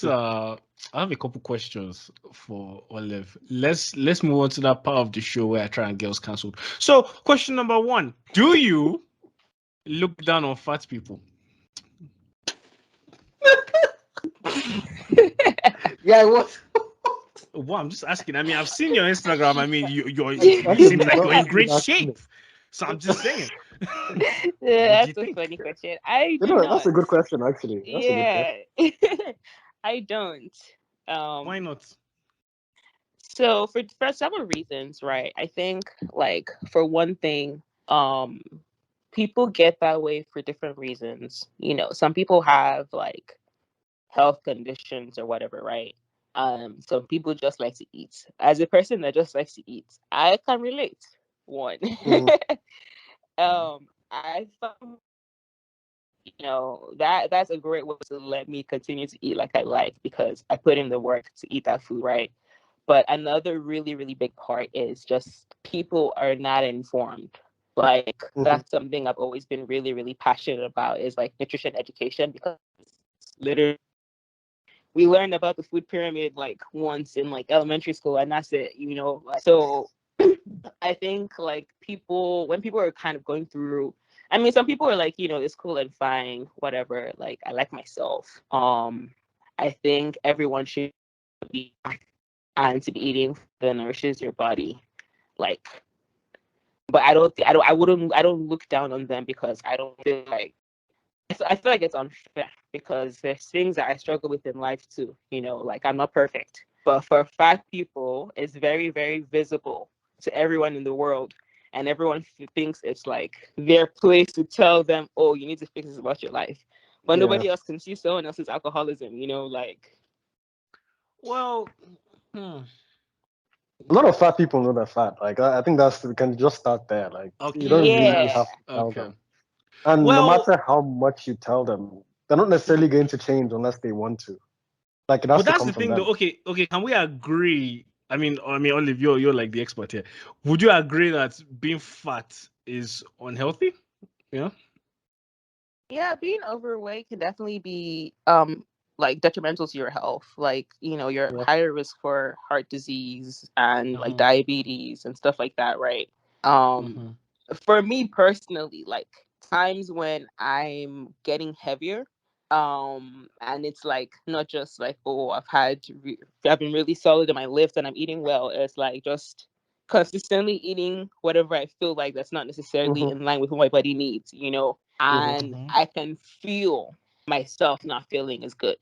I have a couple questions for Olive. Let's move on to that part of the show where I try and get us cancelled. So, question number one: do you look down on fat people? Yeah, what? Well, I'm just asking. I mean, I've seen your Instagram. I mean, you seem like you're in great shape. So I'm just saying. Yeah, that's a funny question. I do not. That's a good question, actually. That's a good question. Yeah. I don't. Why not? So for several reasons, right? I think like for one thing, people get that way for different reasons. You know, some people have like health conditions or whatever, right? Some people just like to eat. As a person that just likes to eat, I can relate. One. I thought, that's a great way to let me continue to eat like I like because I put in the work to eat that food, right? But another really, really big part is just people are not informed. Like that's something I've always been really, really passionate about is like nutrition education because literally we learned about the food pyramid like once in like elementary school and that's it, So I think like when people are kind of going through, I mean, some people are like, it's cool and fine, whatever. Like I like myself. I think everyone should be and to be eating that nourishes your body, like. But I don't look down on them because I don't feel like I feel like it's unfair because there's things that I struggle with in life too. Like I'm not perfect, but for fat people, it's very, very visible to everyone in the world, and everyone thinks it's like their place to tell them, "Oh, you need to fix this about your life," but nobody else can see someone else's alcoholism. Like. Well, A lot of fat people know they're fat. Like I think we can just start there. Like you don't really have to tell them. And no matter how much you tell them, they're not necessarily going to change unless they want to. Like it has to that's come the from thing, them. though. Okay. Can we agree? I mean, Olive, you're like the expert here. Would you agree that being fat is unhealthy? Yeah. Yeah, being overweight can definitely be like detrimental to your health. Like, you're higher risk for heart disease and like diabetes and stuff like that, right? For me personally, like times when I'm getting heavier, and it's like not just like, oh, I've been really solid in my lift and I'm eating well. It's like just consistently eating whatever I feel like that's not necessarily in line with what my body needs, and I can feel myself not feeling as good,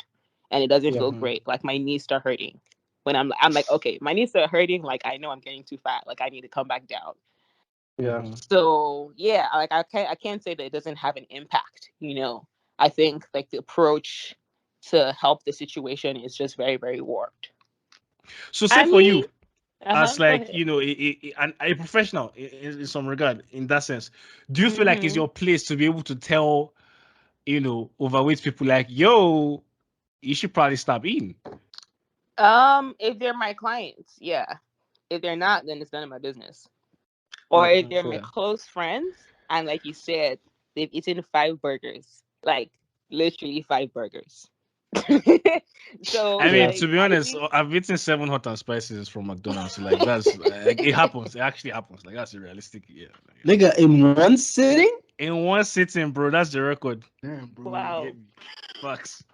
and it doesn't feel great. Like my knees start hurting when I'm like, okay, my knees are hurting. Like I know I'm getting too fat. Like I need to come back down. Yeah. So yeah, like I can't say that it doesn't have an impact. I think like the approach to help the situation is just very, very warped. So say for you, as like a professional in some regard, in that sense, do you feel like it's your place to be able to tell overweight people like, yo, you should probably stop eating? If they're my clients, yeah. If they're not, then it's none of my business. Or if they're my close friends, and like you said, they've eaten 5 burgers, like literally 5 burgers. So I mean, to be honest, I've eaten 7 hot and spices from McDonald's. So, like that's like, it happens. It actually happens. Like that's realistic. Yeah. Nigga, in one sitting? In one sitting, bro. That's the record. Damn, bro. Wow. Facts.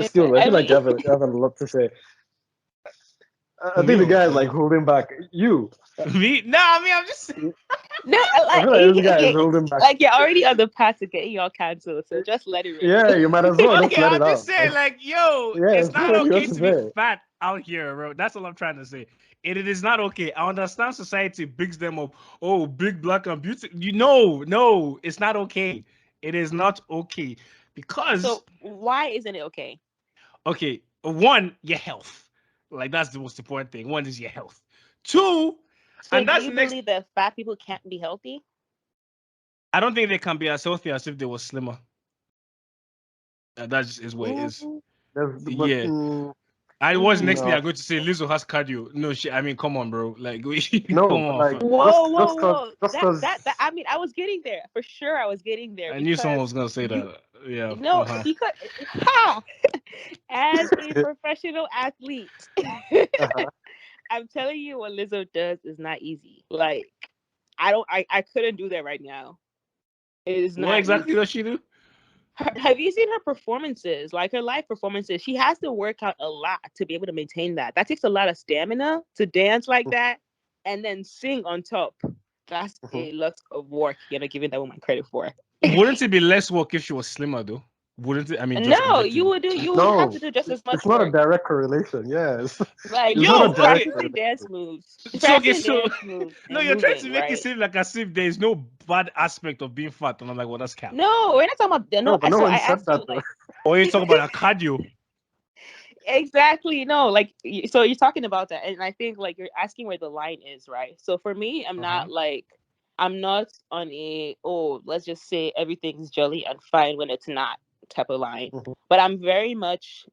Still, I feel like you have a lot to say. I think the guy is like holding back. You. Me? No, I mean I'm just saying. No, I feel like this guy is holding back. Like you're already on the path to getting y'all cancelled, so just let it rip. Yeah, you might as well just let it out. I'm just saying, like, yo, it's not okay to be fat out here, bro. That's all I'm trying to say. It is not okay. I understand society bigs them up. Oh, big black and beautiful. No, it's not okay. It is not okay because. So why isn't it okay? Okay, one, your health. Like that's the most important thing. One is your health. 2, so and that's do you believe that fat people can't be healthy? I don't think they can be as healthy as if they were slimmer. That just is what it is. Yeah. I was next thing I'm going to say Lizzo has cardio. No shit. I mean, come on, bro. Like, no, come on. Like, whoa. That I mean, I was getting there for sure. I was getting there. I knew someone was gonna say that. Yeah. No, because as a professional athlete, I'm telling you, what Lizzo does is not easy. Like, I couldn't do that right now. It is not. What exactly easy. does she do? Have you seen her performances? Like her live performances, she has to work out a lot to be able to maintain that. That takes a lot of stamina to dance like that and then sing on top. That's a lot of work. You're not giving that woman credit for. Wouldn't it be less work if she was slimmer though? Wouldn't it? I mean, just No, you objectively. would do. You would have to do just as much It's not work. a direct correlation. Yes. Like It's Yo, not a she's direct okay. practicing dance moves. She's So okay, practicing so dance moves no, and you're trying moving, to make it right? seem like as if there is no bad aspect of being fat, and I'm like, well, that's cap. No, we're not talking about. No, No, but no so I one said asked that you though. like. Or you talk about a cardio. Exactly. No, like so you're talking about that, and I think like you're asking where the line is, right? So for me, I'm not on a let's just say everything's jelly and fine when it's not type of line. But I'm very much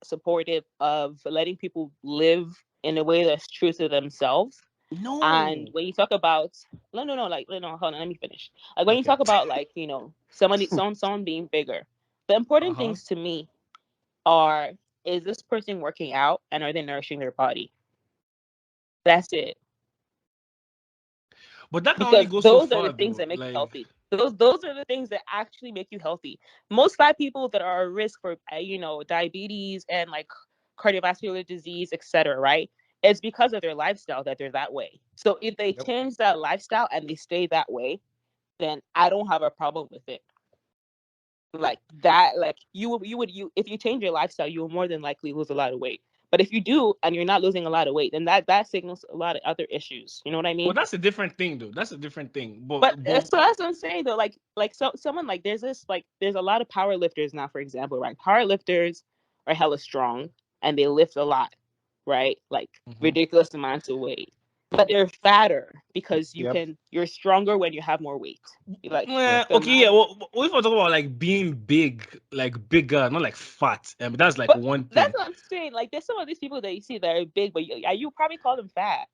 supportive of letting people live in a way that's true to themselves. No. And when you talk about no, hold on, let me finish. Like when you talk about like, someone being bigger, the important things to me are, is this person working out and are they nourishing their body? That's it. But that can only Because go so those are far, the things though. that make you Like, healthy. Those are the things that actually make you healthy. Most fat people that are at risk for diabetes and like cardiovascular disease, etc., right? It's because of their lifestyle that they're that way. So if they change that lifestyle and they stay that way, then I don't have a problem with it. Like that, like you if you change your lifestyle, you will more than likely lose a lot of weight. But if you do and you're not losing a lot of weight, then that signals a lot of other issues. You know what I mean? well, that's a different thing, though. That's a different thing. But so that's what I'm saying though. Someone like there's a lot of power lifters now, for example, right? Power lifters are hella strong and they lift a lot, right? Like ridiculous amounts of weight. But they're fatter because you're stronger when you have more weight. Like okay, yeah. Well, if we're talking about like being big, like bigger, not like fat, that's like one thing. That's what I'm saying. Like there's some of these people that you see that are big, but you probably call them fat.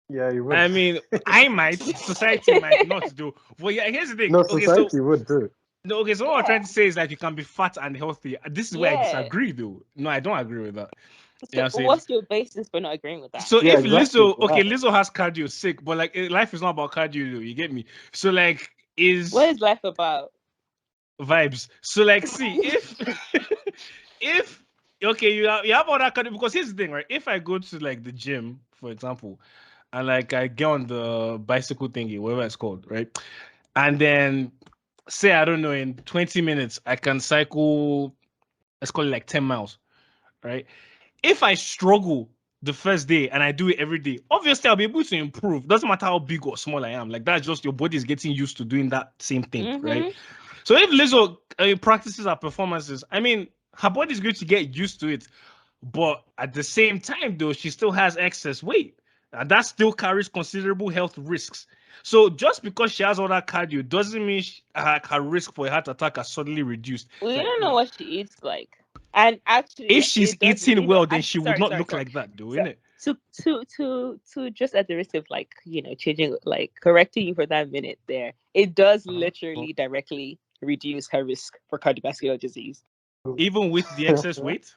Yeah, you would. I mean, I might. Society might not do. Well, yeah. Here's the thing. No, Okay, society would do. No, okay. So what I'm trying to say is like you can be fat and healthy. This is where I disagree, though. No, I don't agree with that. So what's your basis for not agreeing with that? So if Lizzo, Lizzo has cardio, sick, but like life is not about cardio, though. You get me? So like, what is life about? Vibes. So like, see if okay, you have all that cardio, because here's the thing, right? If I go to like the gym, for example, and like I get on the bicycle thingy, whatever it's called, right? And then say, I don't know, in 20 minutes, I can cycle, let's call it like 10 miles, right? If I struggle the first day and I do it every day, obviously I'll be able to improve. Doesn't matter how big or small I am. Like that's just your body is getting used to doing that same thing, right? So if Lizzo practices her performances, I mean, her body's going to get used to it. But at the same time, though, she still has excess weight. And that still carries considerable health risks. So just because she has all that cardio doesn't mean her risk for a heart attack has suddenly reduced. We don't know what she eats like. And actually, if she's eating well, then she would not look like that, though, innit? To just at the risk of like, changing, like correcting you for that minute there, it does literally directly reduce her risk for cardiovascular disease. Even with the excess weight?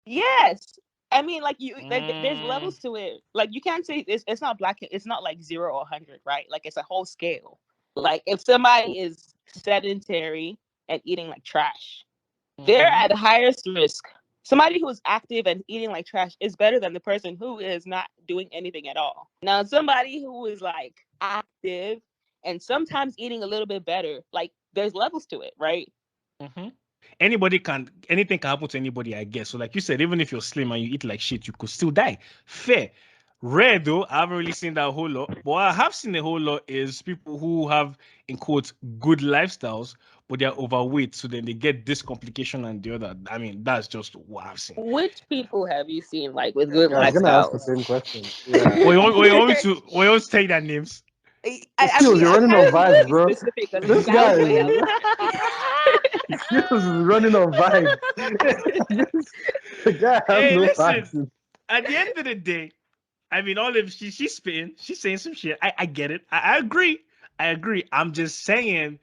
Yes. I mean, like there's levels to it. Like you can't say it's not black. It's not like 0 or 100, right? Like it's a whole scale. Like if somebody is sedentary and eating like trash, they're at highest risk. Somebody who's active and eating like trash is better than the person who is not doing anything at all. Now, somebody who is like active and sometimes eating a little bit better, like there's levels to it, right? Anything can happen to anybody, I guess. So like you said, even if you're slim and you eat like shit, you could still die. Fair. Rare though, I haven't really seen that a whole lot. But what I have seen a whole lot is people who have, in quotes, good lifestyles, but they're overweight, so then they get this complication and the other. I mean, that's just what I've seen. Which people have you seen like with good lifestyles? I was gonna ask the same question. Yeah. We want me to take their names. You're running on vibes, bro. This guy is running on vibes. The guy has no vibes. At the end of the day, I mean, Olive, she's spitting, she's saying some shit. I get it. I agree. I'm just saying,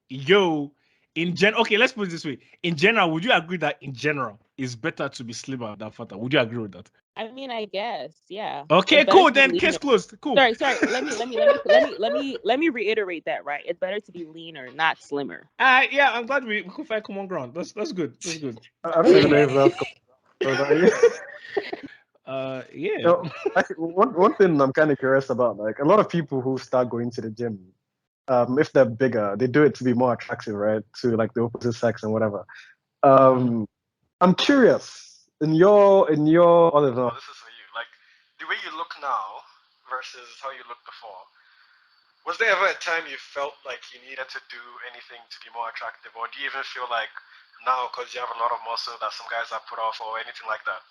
yo, in general, okay, let's put it this way. In general, would you agree that in general, it's better to be slimmer than fatter. Would you agree with that? I mean, I guess, yeah. Okay, cool. Then case closed. Cool. Sorry. Let me reiterate that, right? It's better to be leaner, not slimmer. Yeah, I'm glad we could find common ground. That's good. That's good. I don't even know if that's yeah. So, one thing I'm kind of curious about, like a lot of people who start going to the gym, if they're bigger, they do it to be more attractive, right? To like the opposite sex and whatever. I'm curious in your Olive, no, this is for you. Like the way you look now versus how you looked before. Was there ever a time you felt like you needed to do anything to be more attractive, or do you even feel like now because you have a lot of muscle that some guys are put off, or anything like that?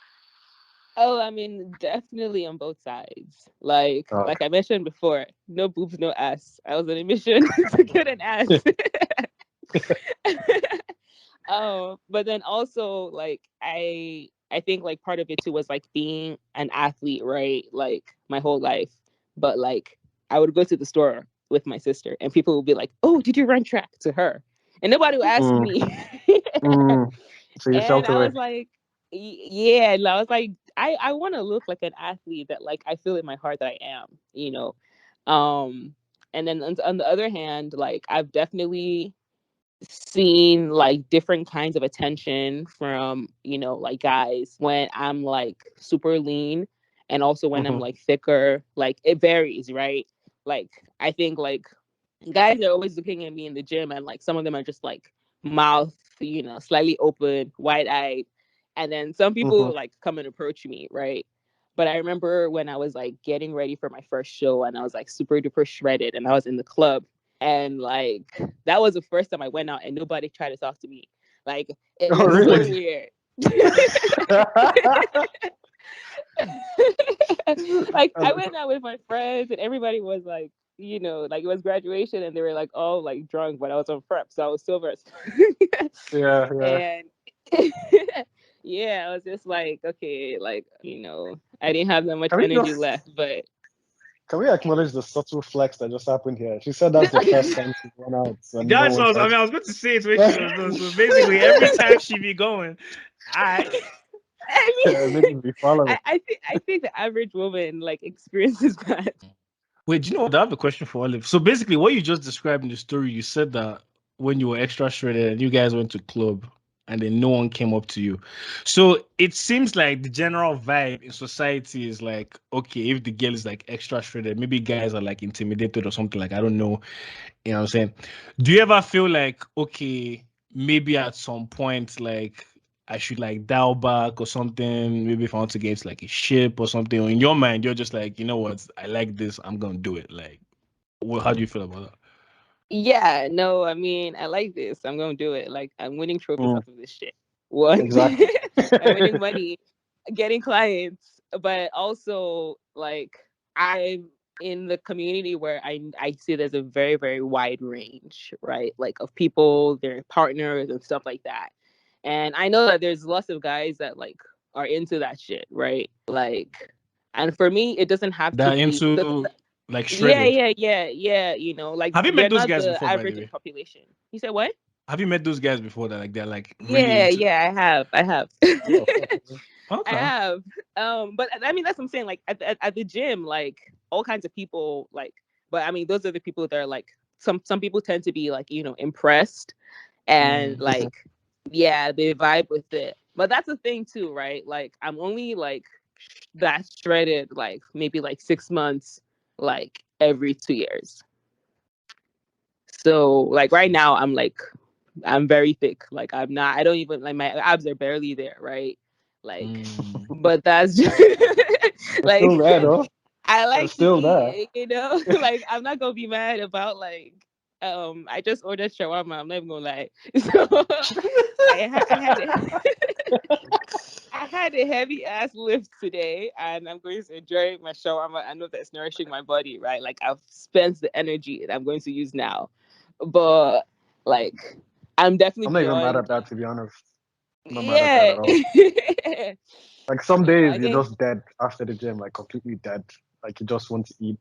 Oh, I mean, definitely on both sides. Like I mentioned before, no boobs, no ass. I was on a mission to get an ass. But then also like I think like part of it too was like being an athlete, right? Like my whole life. But like I would go to the store with my sister and people would be like, "Oh, did you run track?" to her. And nobody would ask me. So you felt I away. was like, yeah, and I was like, I want to look like an athlete that like I feel in my heart that I am, you know. And then on the other hand, like I've definitely seen like different kinds of attention from, you know, like guys when I'm like super lean and also when I'm like thicker. Like it varies, right? Like I think like guys are always looking at me in the gym and like some of them are just like mouth, you know, slightly open, wide-eyed, and then some people like come and approach me, right? But I remember when I was like getting ready for my first show and I was like super duper shredded and I was in the club and like that was the first time I went out and nobody tried to talk to me. Like it was really? so weird. Like I went out with my friends and everybody was like, you know, like it was graduation and they were like all like drunk, but I was on prep, so I was sober. yeah. And yeah, I was just like, okay, like, you know, I didn't have that much energy left, but can we acknowledge the subtle flex that just happened here? She said that's the first time she went out. That's what I was going to say. It's when she was done. So basically, every time she be going, I mean, I think the average woman like experiences that. Wait, do you know what? I have a question for Olive. So basically, what you just described in the story, you said that when you were extra shredded and you guys went to club and then no one came up to you. So it seems like the general vibe in society is like, okay, if the girl is like extra shredded, maybe guys are like intimidated or something, like I don't know. You know what I'm saying? Do you ever feel like, okay, maybe at some point, like I should like dial back or something? Maybe if I want to get like a ship or something, or in your mind, you're just like, you know what, I like this, I'm gonna do it. Like, how do you feel about that? Yeah, no, I mean, I like this. I'm gonna do it. Like, I'm winning trophies off of this shit. One, exactly. I'm winning money, getting clients, but also like I'm in the community where I see there's a very, very wide range, right? Like of people, their partners and stuff like that. And I know that there's lots of guys that like are into that shit, right? Like, and for me, it doesn't have to be into like shredded. Yeah. You know, like have you met those guys before? Average by the way? Population. You said what? Have you met those guys before that like they're like really into... I have. Okay. I have. But I mean that's what I'm saying. Like at the gym, like all kinds of people, like. But I mean, those are the people that are like some people tend to be like, you know, impressed and like, yeah, they vibe with it. But that's the thing too, right? Like I'm only like that shredded like maybe like 6 months, like every 2 years. So like right now I'm very thick. Like I don't even like my abs are barely there, right? Like but that's just like still there, though. I like it's still there. you know, like I'm not gonna be mad about like I just ordered shawarma, I'm not even gonna lie. So I had a heavy ass lift today and I'm going to enjoy my shawarma. I know that's nourishing my body, right? Like I've spent the energy that I'm going to use now. But like I'm definitely not even mad at that, to be honest. I'm not mad at that at all. Like some days you're just dead after the gym, like completely dead. Like you just want to eat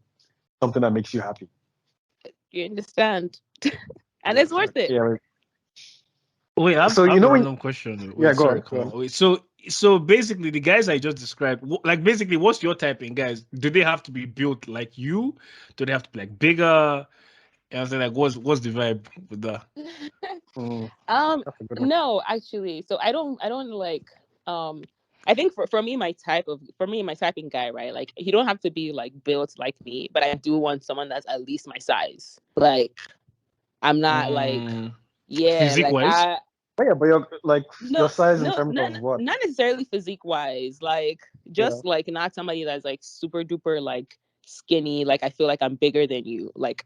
something that makes you happy. You understand? And it's worth it. Yeah. Wait, So I you have know a when random question. yeah, Wait, go sorry, on, come go on. on. Wait, so basically, the guys I just described, like basically, what's your typing, guys? Do they have to be built like you? Do they have to be like bigger? And I was like, what's the vibe with that? That's a good one. No, actually, so I don't like I think for me my typing guy, right? Like he don't have to be like built like me, but I do want someone that's at least my size. Like I'm not like Physique like wise? But yeah, but your like your no, size in no, terms of what? not necessarily physique wise. Like Yeah. just like not somebody that's like super duper like skinny. Like I feel like I'm bigger than you. Like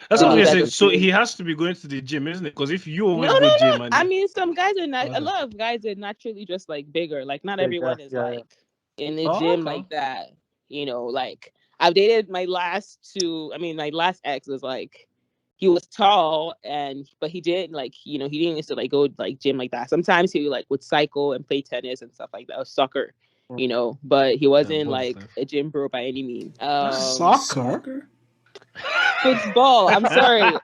That's to what me, I'm that's saying. just So really he has to be going to the gym, isn't it? Because if you no, always no, go no. gym and I mean, some guys are not. A okay. lot of guys are naturally just like bigger. Like not Big, yeah, everyone is yeah, yeah. like in the Oh, gym okay. like that. Like I've dated my last two. I mean, my last ex was like he was tall but he didn't like he didn't used to like go like gym like that. Sometimes he like would cycle and play tennis and stuff like that or soccer. But he Yeah, wasn't both like then. a gym bro by any means. Soccer? Football. I'm sorry.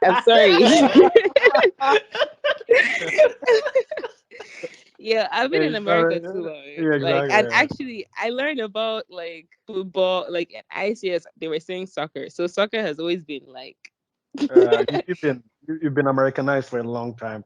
Yeah, I've been in America too long. Yeah, Like, exactly. and Yeah. actually, I learned about like football. Like at ICS, they were saying soccer. So soccer has always been like. You've been Americanized for a long time.